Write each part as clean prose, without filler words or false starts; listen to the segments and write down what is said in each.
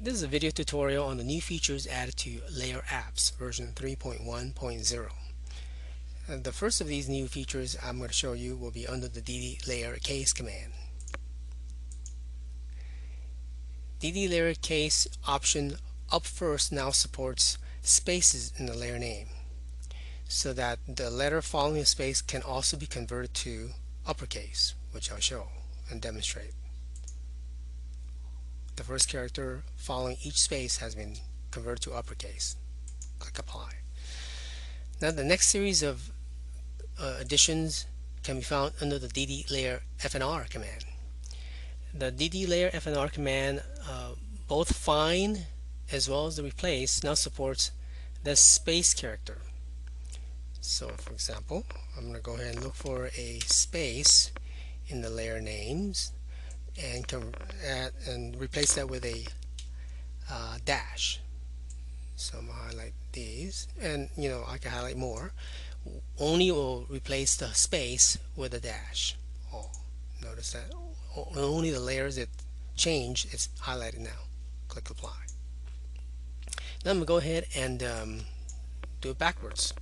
This is a video tutorial on the new features added to LayerApps version 3.1.0. The first of these new features I'm going to show you will be under the DDLyrCas command. DDLyrCas option up first now supports spaces in the layer name, so that the letter following a space can also be converted to uppercase, which I'll show and demonstrate. The first character following each space has been converted to uppercase. Click apply. Now the next series of additions can be found under the DDLyrF&R command. The DDLyrF&R command, both find as well as the replace, now supports the space character. So for example, I'm going to go ahead and look for a space in the layer names and replace that with a dash. So I'm going to highlight these, and I can highlight more. Only will replace the space with a dash. Oh, notice that only the layers that change is highlighted now. Click apply. Now I'm going to go ahead and do it backwards.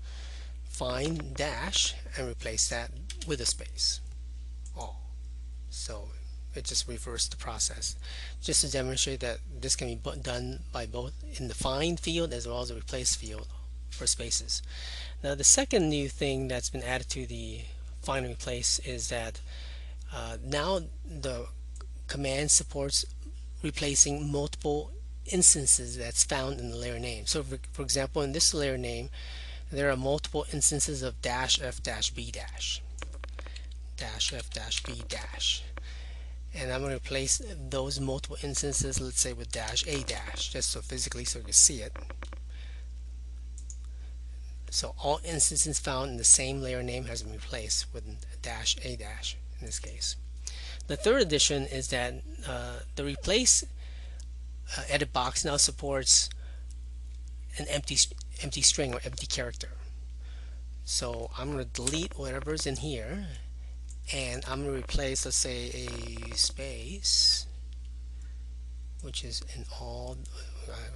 Find dash and replace that with a space. All. So it just reversed the process, just to demonstrate that this can be done by both in the find field as well as the replace field for spaces. Now the second new thing that's been added to the find and replace is that now the command supports replacing multiple instances that's found in the layer name. So for example, in this layer name there are multiple instances of dash f dash b dash, dash f dash b dash, and I'm going to replace those multiple instances, let's say, with dash a dash, just so physically so you can see it. So all instances found in the same layer name has been replaced with dash a dash in this case. The third addition is that the replace edit box now supports an empty string or empty character. So I'm going to delete whatever's in here, and I'm going to replace, let's say, a space, which is in all.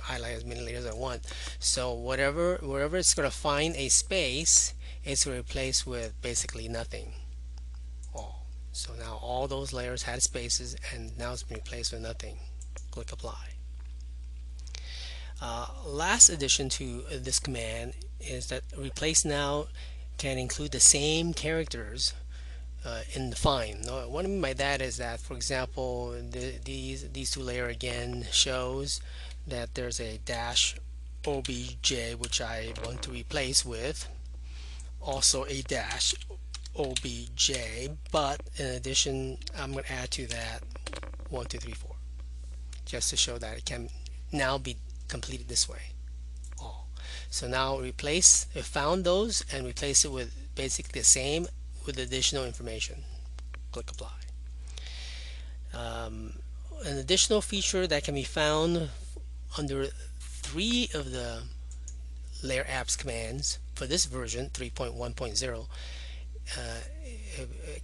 Highlight as many layers as I want. So wherever it's going to find a space, it's going to replace with basically nothing. All. So now all those layers had spaces, and now it's been replaced with nothing. Click apply. Last addition to this command is that replace now can include the same characters in the find. Now, what I mean by that is that, for example, these two layer again shows that there's a dash obj which I want to replace with also a dash obj, but in addition I'm going to add to that 1, 2, 3, 4, just to show that it can now be completed this way. All. So now replace, if found those, and replace it with basically the same with additional information. Click apply. An additional feature that can be found under 3 of the LayerApps commands for this version 3.1.0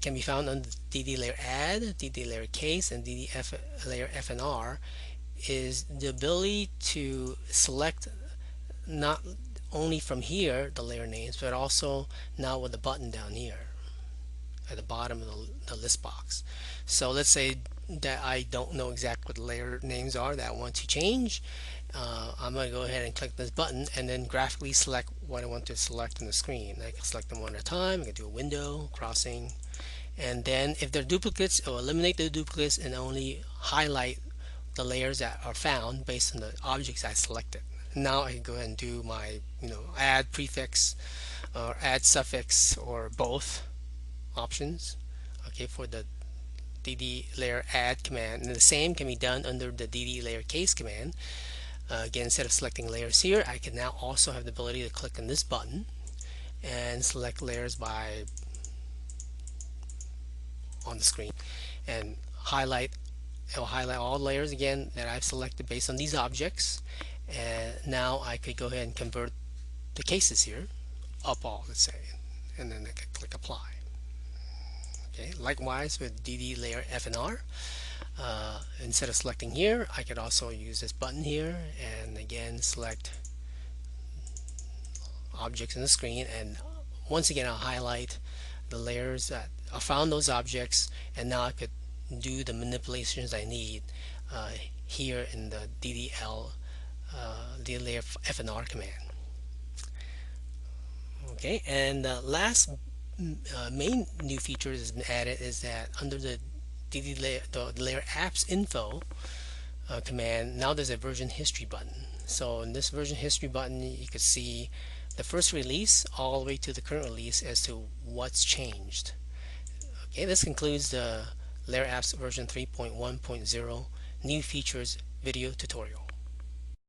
can be found under DDLyrAdd, DDLyrCas, and DDLyrF&R, is the ability to select not only from here the layer names, but also now with the button down here at the bottom of the list box. So let's say that I don't know exactly what the layer names are that I want to change. I'm going to go ahead and click this button and then graphically select what I want to select on the screen. I can select them one at a time. I can do a window, crossing, and then if they're duplicates, it will eliminate the duplicates and only highlight the layers that are found based on the objects I selected. Now I can go ahead and do my add prefix or add suffix or both options, okay, for the DDLyrAdd command. And the same can be done under the DDLyrCas command. Again, instead of selecting layers here, I can now also have the ability to click on this button and select layers by on the screen and highlight. It will highlight all layers again that I've selected based on these objects, and now I could go ahead and convert the cases here up all, let's say, and then I can click apply. Okay, likewise with DDLyrF&R, Instead of selecting here, I could also use this button here and again select objects in the screen, and once again I'll highlight the layers that I found those objects, and now I could do the manipulations I need here in the DDLyrF&R command. Okay, and the last main new feature that's been added is that under the LyrAppsInfo command, now there's a version history button. So in this version history button, you could see the first release all the way to the current release as to what's changed. Okay, this concludes the LayerApps version 3.1.0 new features video tutorial.